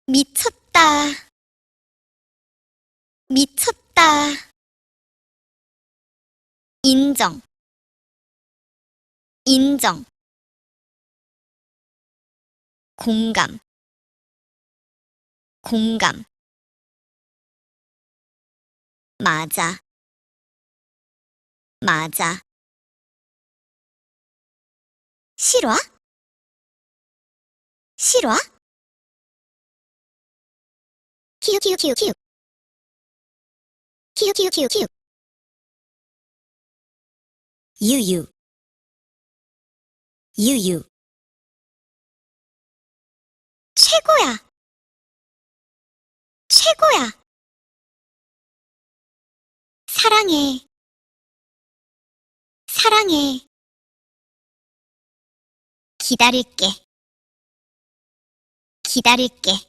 미쳤다, 미쳤다. 인정, 인정. 공감, 공감. 맞아, 맞아. 실화? 실화? 키읔, 키읔, 키읔, 키읔. 키읔, 키읔, 키읔, 키읔. 유유, 유유. 최고야, 최고야. 사랑해, 사랑해. 기다릴게, 기다릴게.